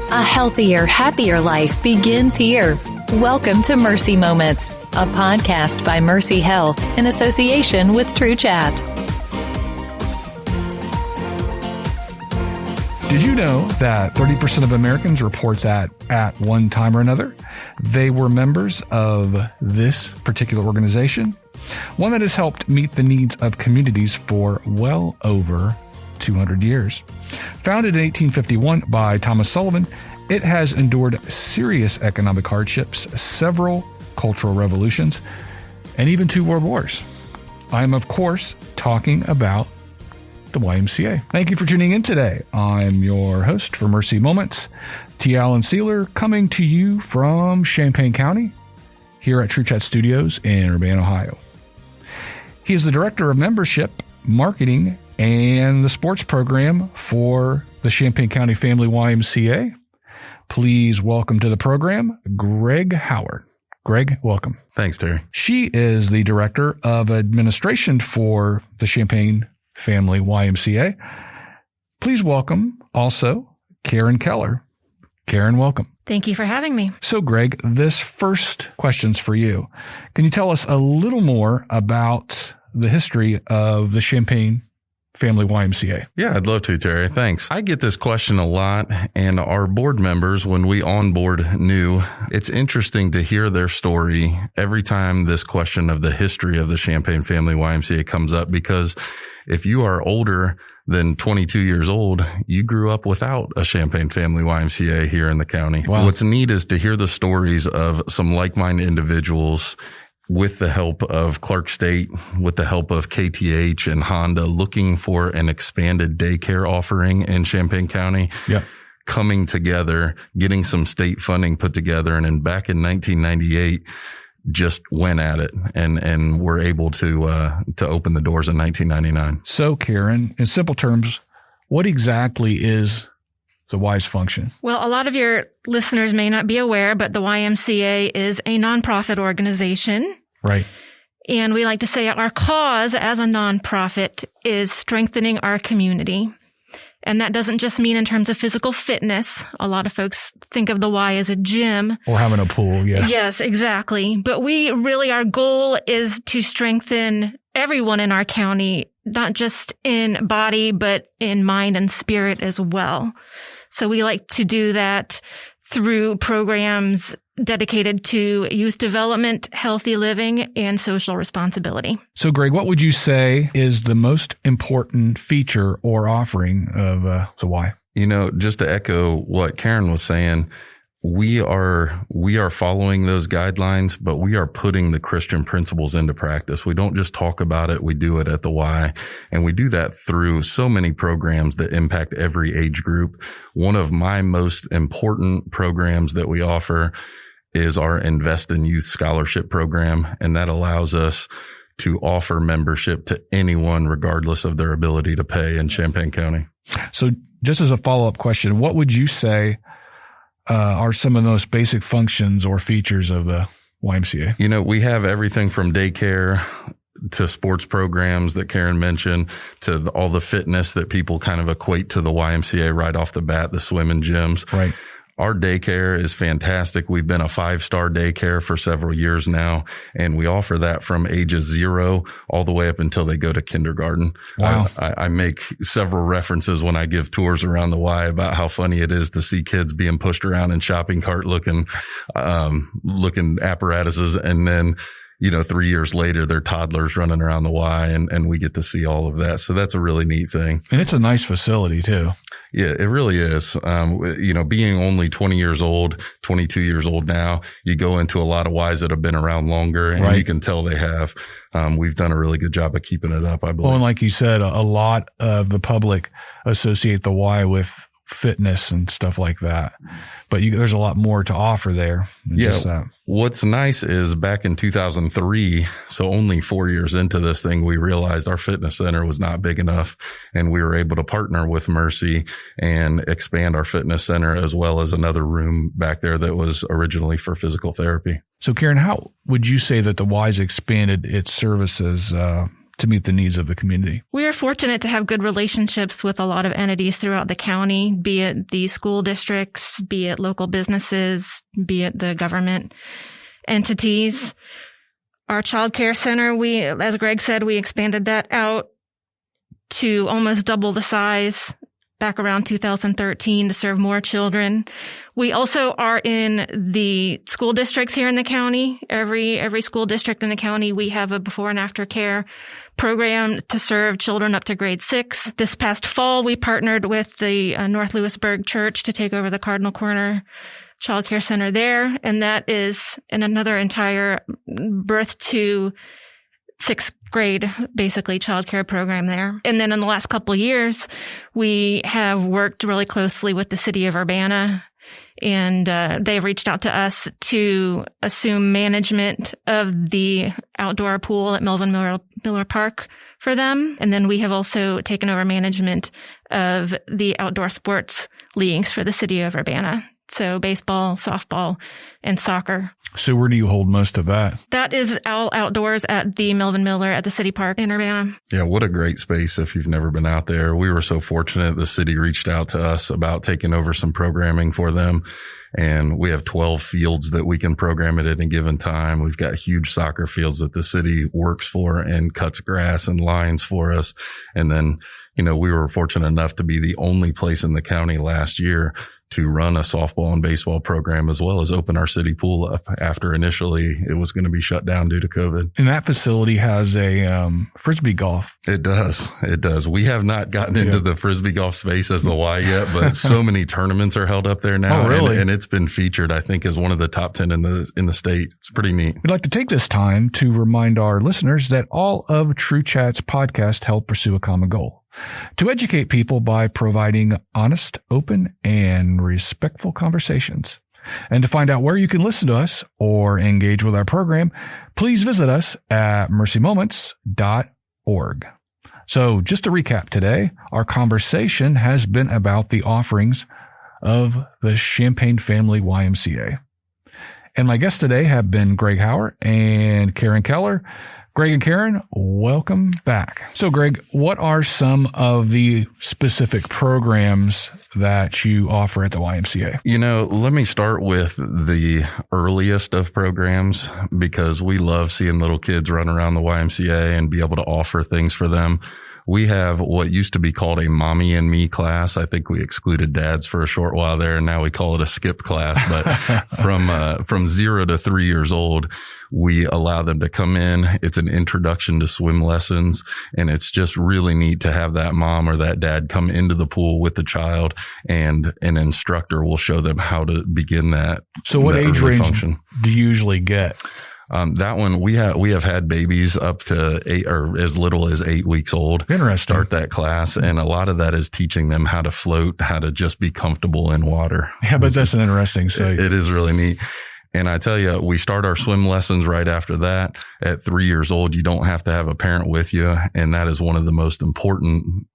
A healthier, happier life begins here. Welcome to Mercy Moments, a podcast by Mercy Health in association with True Chat. Did you know that 30% of Americans report that at one time or another, they were members of this particular organization? One that has helped meet the needs of communities for well over 200 years. Founded in 1851 by Thomas Sullivan, it has endured serious economic hardships, several cultural revolutions, and even 2 world wars. I am, of course, talking about the YMCA. Thank you for tuning in today. I'm your host for Mercy Moments, T. Allen Ceyler, coming to you from Champaign County, here at True Chat Studios in Urbana, Ohio. He is the Director of Membership, Marketing, and the Sports Program for the Champaign County Family YMCA. Please welcome to the program, Greg Howard. Greg, welcome. Thanks, Terry. She is the Director of Administration for the Champaign Family YMCA. Please welcome also Karen Keller. Karen, welcome. Thank you for having me. So, Greg, this first question's for you. Can you tell us a little more about the history of the Champaign Family YMCA? Yeah, I'd love to, Terry. Thanks. I get this question a lot, and our board members, when we onboard new, it's interesting to hear their story every time this question of the history of the Champaign Family YMCA comes up, because if you are older than 22 years old, you grew up without a Champaign Family YMCA here in the county. Wow. What's neat is to hear the stories of some like-minded individuals with the help of Clark State, with the help of KTH and Honda, looking for an expanded daycare offering in Champaign County. Yeah. Coming together, getting some state funding put together. And then back in 1998, just went at it and were able to open the doors in 1999. So, Karen, in simple terms, what exactly is the Y's function? Well, a lot of your listeners may not be aware, but the YMCA is a nonprofit organization. Right. And we like to say our cause as a nonprofit is strengthening our community. And that doesn't just mean in terms of physical fitness. A lot of folks think of the Y as a gym. Or having a pool, yeah. Yes, exactly. But our goal is to strengthen everyone in our county, not just in body, but in mind and spirit as well. So we like to do that through programs dedicated to youth development, healthy living, and social responsibility. So, Greg, what would you say is the most important feature or offering of the Y? You know, just to echo what Karen was saying, we are following those guidelines, but we are putting the Christian principles into practice. We don't just talk about it, we do it at the Y. And we do that through so many programs that impact every age group. One of my most important programs that we offer is our Invest in Youth Scholarship Program. And that allows us to offer membership to anyone, regardless of their ability to pay in Champaign County. So just as a follow-up question, what would you say are some of the most basic functions or features of the YMCA? You know, we have everything from daycare to sports programs that Karen mentioned, to all the fitness that people kind of equate to the YMCA right off the bat, the swimming gyms. Right. Our daycare is fantastic. We've been a 5-star daycare for several years now, and we offer that from ages 0 all the way up until they go to kindergarten. Wow. I make several references when I give tours around the Y about how funny it is to see kids being pushed around in shopping cart looking apparatuses, and then 3 years later, they're toddlers running around the Y, and we get to see all of that. So that's a really neat thing. And it's a nice facility too. Yeah, it really is. Being only 20 years old, 22 years old now, you go into a lot of Ys that have been around longer, and right. You can tell they have. We've done a really good job of keeping it up, I believe. Well, and like you said, a lot of the public associate the Y with fitness and stuff like that. But there's a lot more to offer there. Yeah. What's nice is back in 2003, so only 4 years into this thing, we realized our fitness center was not big enough, and we were able to partner with Mercy and expand our fitness center, as well as another room back there that was originally for physical therapy. So Karen, how would you say that the Y's expanded its services to meet the needs of the community? We are fortunate to have good relationships with a lot of entities throughout the county, be it the school districts, be it local businesses, be it the government entities. Our child care center, as Greg said, we expanded that out to almost double the size back around 2013 to serve more children. We also are in the school districts here in the county. Every school district in the county, we have a before and after care program to serve children up to grade 6. This past fall, we partnered with the North Lewisburg Church to take over the Cardinal Corner Child Care Center there. And that is in another entire birth to 6th grade, basically, childcare program there. And then in the last couple of years, we have worked really closely with the city of Urbana, and they've reached out to us to assume management of the outdoor pool at Melvin Miller Park for them. And then we have also taken over management of the outdoor sports leagues for the city of Urbana. So baseball, softball, and soccer. So where do you hold most of that? That is all outdoors at the Melvin Miller at the city park in Urbana. Yeah, what a great space if you've never been out there. We were so fortunate. The city reached out to us about taking over some programming for them. And we have 12 fields that we can program at any given time. We've got huge soccer fields that the city works for and cuts grass and lines for us. And then, we were fortunate enough to be the only place in the county last year to run a softball and baseball program, as well as open our city pool up after initially it was going to be shut down due to COVID. And that facility has a Frisbee golf. It does. It does. We have not gotten into the Frisbee golf space as the Y yet, but so many tournaments are held up there now. Oh, really? And it's been featured, I think, as one of the top 10 in the state. It's pretty neat. We'd like to take this time to remind our listeners that all of True Chat's podcasts help pursue a common goal: to educate people by providing honest, open, and respectful conversations. And to find out where you can listen to us or engage with our program, please visit us at mercymoments.org. So just to recap today, our conversation has been about the offerings of the Champaign Family YMCA. And my guests today have been Greg Howard and Karen Keller. Greg and Karen, welcome back. So, Greg, what are some of the specific programs that you offer at the YMCA? Let me start with the earliest of programs, because we love seeing little kids run around the YMCA and be able to offer things for them. We have what used to be called a mommy and me class. I think we excluded dads for a short while there, and now we call it a skip class. But from 0 to 3 years old, we allow them to come in. It's an introduction to swim lessons, and it's just really neat to have that mom or that dad come into the pool with the child, and an instructor will show them how to begin that. So what age range do you usually get? That one, we have had babies up to 8 or as little as 8 weeks old. Interesting. Start that class. And a lot of that is teaching them how to float, how to just be comfortable in water. Yeah, but that's an interesting sight. It is really neat. And I tell you, we start our swim lessons right after that. At 3 years old, you don't have to have a parent with you. And that is one of the most important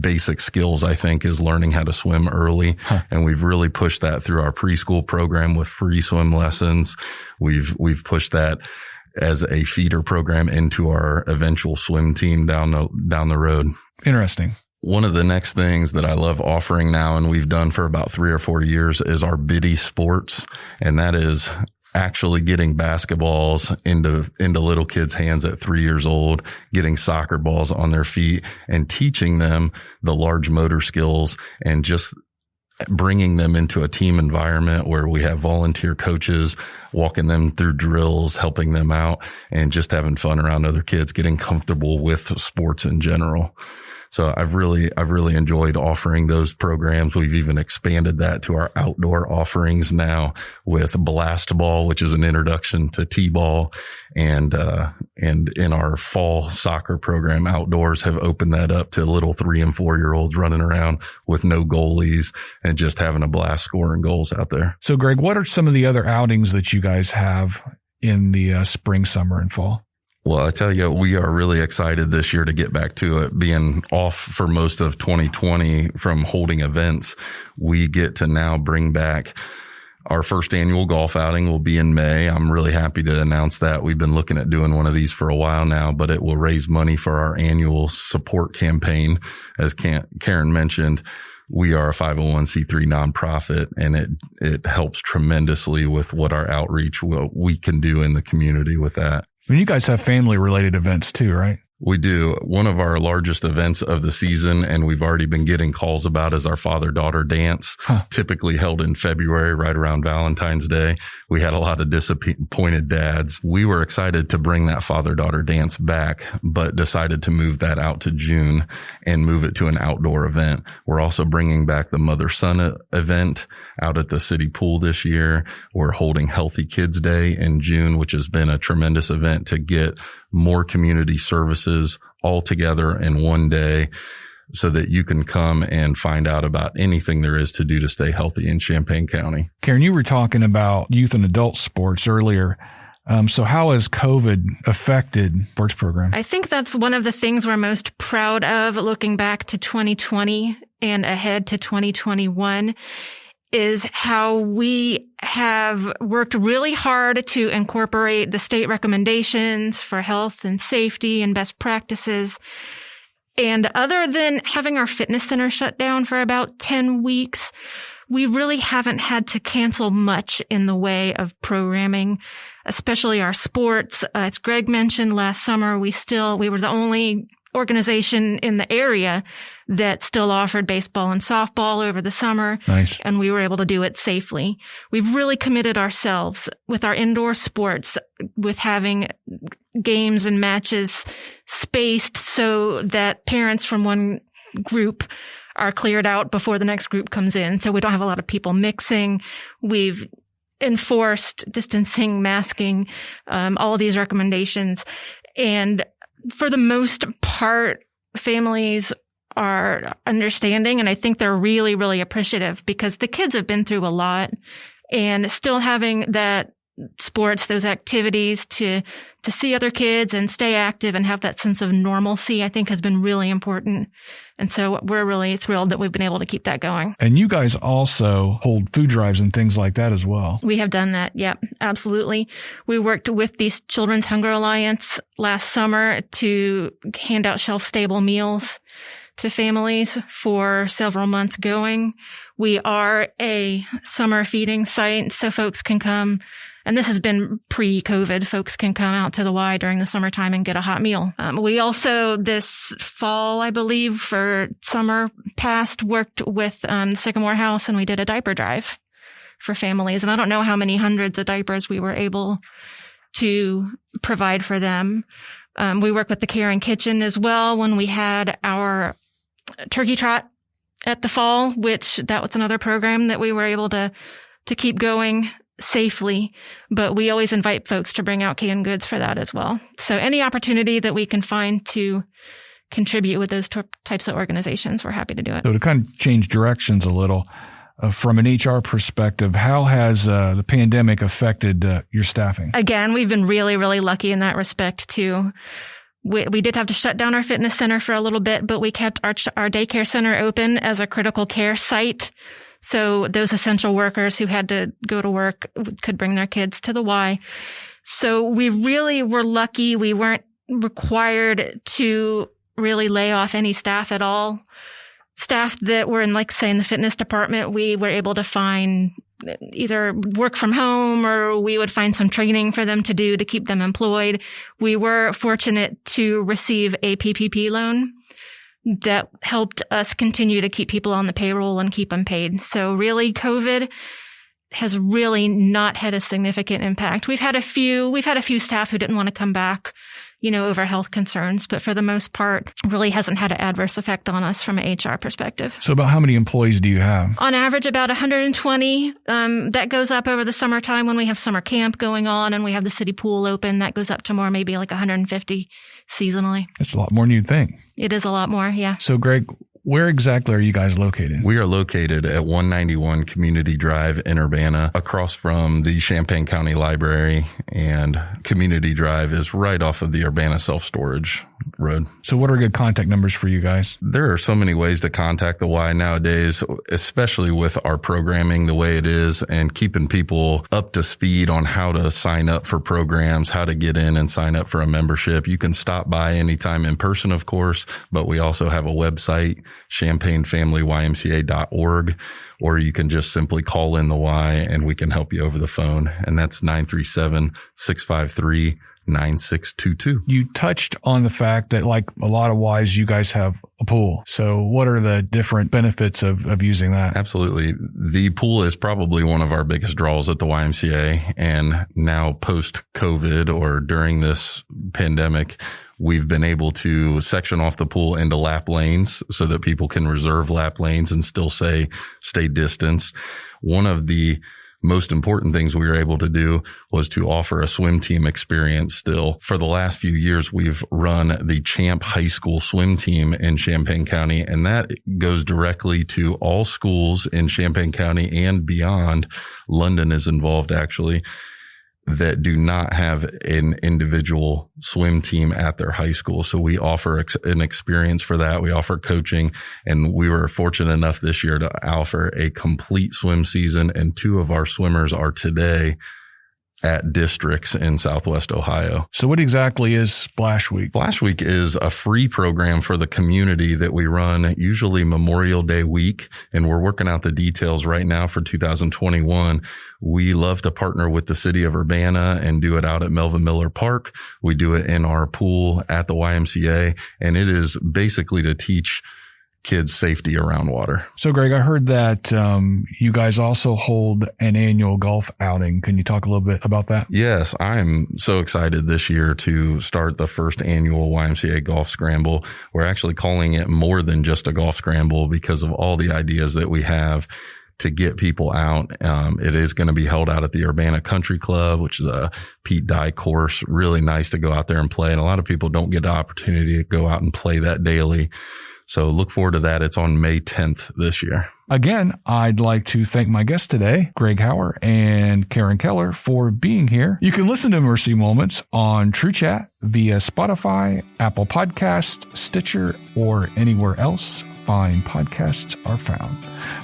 basic skills, I think, is learning how to swim early. And we've really pushed that through our preschool program with free swim lessons. We've pushed that as a feeder program into our eventual swim team down the road. Interesting. One of the next things that I love offering now, and we've done for about 3 or 4 years, is our biddy sports. And that is actually getting basketballs into little kids' hands at 3 years old, getting soccer balls on their feet, and teaching them the large motor skills, and just bringing them into a team environment where we have volunteer coaches walking them through drills, helping them out, and just having fun around other kids, getting comfortable with sports in general. So I've really enjoyed offering those programs. We've even expanded that to our outdoor offerings now with blast ball, which is an introduction to t-ball, and in our fall soccer program, outdoors have opened that up to little 3 and 4 year olds running around with no goalies and just having a blast scoring goals out there. So, Greg, what are some of the other outings that you guys have in the spring, summer, and fall? Well, I tell you, we are really excited this year to get back to it. Being off for most of 2020 from holding events, we get to now bring back Our first annual golf outing will be in May. I'm really happy to announce that. We've been looking at doing one of these for a while now, but it will raise money for our annual support campaign. As Karen mentioned, we are a 501c3 nonprofit, and it helps tremendously with what our outreach, what we can do in the community with that. And you guys have family related events too, right? We do. One of our largest events of the season, and we've already been getting calls about, is our father-daughter dance, typically held in February, right around Valentine's Day. We had a lot of disappointed dads. We were excited to bring that father-daughter dance back, but decided to move that out to June and move it to an outdoor event. We're also bringing back the mother-son event out at the city pool this year. We're holding Healthy Kids Day in June, which has been a tremendous event to get more community services all together in one day so that you can come and find out about anything there is to do to stay healthy in Champaign County. Karen, you were talking about youth and adult sports earlier. So how has COVID affected sports program? I think that's one of the things we're most proud of looking back to 2020 and ahead to 2021. Is how we have worked really hard to incorporate the state recommendations for health and safety and best practices. And other than having our fitness center shut down for about 10 weeks, we really haven't had to cancel much in the way of programming, especially our sports. As Greg mentioned last summer, we were the only organization in the area that still offered baseball and softball over the summer. Nice. And we were able to do it safely. We've really committed ourselves with our indoor sports, with having games and matches spaced so that parents from one group are cleared out before the next group comes in. So we don't have a lot of people mixing. We've enforced distancing, masking, all of these recommendations. And for the most part, families are understanding, and I think they're really, really appreciative because the kids have been through a lot, and still having that sports, those activities to see other kids and stay active and have that sense of normalcy, I think has been really important. And so we're really thrilled that we've been able to keep that going. And you guys also hold food drives and things like that as well. We have done that. Yep, absolutely. We worked with the Children's Hunger Alliance last summer to hand out shelf-stable meals to families for several months going. We are a summer feeding site, so folks can come. And this has been pre-COVID. Folks can come out to the Y during the summertime and get a hot meal. We also, this fall, I believe, for summer past, worked with Sycamore House, and we did a diaper drive for families. And I don't know how many hundreds of diapers we were able to provide for them. We worked with the Caring Kitchen as well when we had our turkey trot at the fall, which that was another program that we were able to keep going safely, but we always invite folks to bring out canned goods for that as well. So any opportunity that we can find to contribute with those types of organizations, we're happy to do it. So to kind of change directions a little, from an HR perspective, how has the pandemic affected your staffing? Again, we've been really, really lucky in that respect too. We did have to shut down our fitness center for a little bit, but we kept our daycare center open as a critical care site. So those essential workers who had to go to work could bring their kids to the Y. So we really were lucky. We weren't required to really lay off any staff at all. Staff that were in, like, say, in the fitness department, we were able to find either work from home, or we would find some training for them to do to keep them employed. We were fortunate to receive a PPP loan that helped us continue to keep people on the payroll and keep them paid. So really, COVID has really not had a significant impact. We've had a few staff who didn't want to come back, over health concerns, but for the most part, really hasn't had an adverse effect on us from an HR perspective. So about how many employees do you have? On average, about 120. That goes up over the summertime when we have summer camp going on and we have the city pool open. That goes up to more, maybe like 150 seasonally. It's a lot more than you'd think. It is a lot more, yeah. So Greg, Where exactly are you guys located? We are located at 191 Community Drive in Urbana, across from the Champaign County Library, and Community Drive is right off of the Urbana Self-Storage Road. So what are good contact numbers for you guys? There are so many ways to contact the Y nowadays, especially with our programming the way it is and keeping people up to speed on how to sign up for programs, how to get in and sign up for a membership. You can stop by anytime in person, of course, but we also have a website, champaignfamilyymca.org, or you can just simply call in the Y and we can help you over the phone. And that's 937-653-9622. You touched on the fact that, like a lot of Ys, you guys have a pool. So what are the different benefits of using that? Absolutely. The pool is probably one of our biggest draws at the YMCA. And now post-COVID, or during this pandemic, we've been able to section off the pool into lap lanes so that people can reserve lap lanes and still stay distance. One of the most important things we were able to do was to offer a swim team experience still. For the last few years, we've run the Champ High School swim team in Champaign County, and that goes directly to all schools in Champaign County and beyond. London is involved, actually, that do not have an individual swim team at their high school. So we offer an experience for that. We offer coaching, and we were fortunate enough this year to offer a complete swim season. And 2 of our swimmers are today at districts in Southwest Ohio. So what exactly is Splash Week? Splash Week is a free program for the community that we run usually Memorial Day week, and we're working out the details right now for 2021. We love to partner with the city of Urbana and do it out at Melvin Miller Park. We do it in our pool at the YMCA, and it is basically to teach kids safety around water. So Greg, I heard that you guys also hold an annual golf outing. Can you talk a little bit about that? Yes, I'm so excited this year to start the first annual YMCA Golf Scramble. We're actually calling it more than just a golf scramble because of all the ideas that we have to get people out. It is going to be held out at the Urbana Country Club, which is a Pete Dye course. Really nice to go out there and play. And a lot of people don't get the opportunity to go out and play that daily. So look forward to that. It's on May 10th this year. Again, I'd like to thank my guests today, Greg Hauer and Karen Keller, for being here. You can listen to Mercy Moments on TrueChat via Spotify, Apple Podcasts, Stitcher, or anywhere else fine podcasts are found.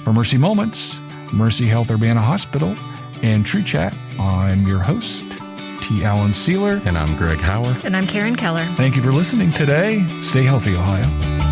For Mercy Moments, Mercy Health Urbana Hospital, and TrueChat, I'm your host, T. Allen Ceyler. And I'm Greg Hauer. And I'm Karen Keller. Thank you for listening today. Stay healthy, Ohio.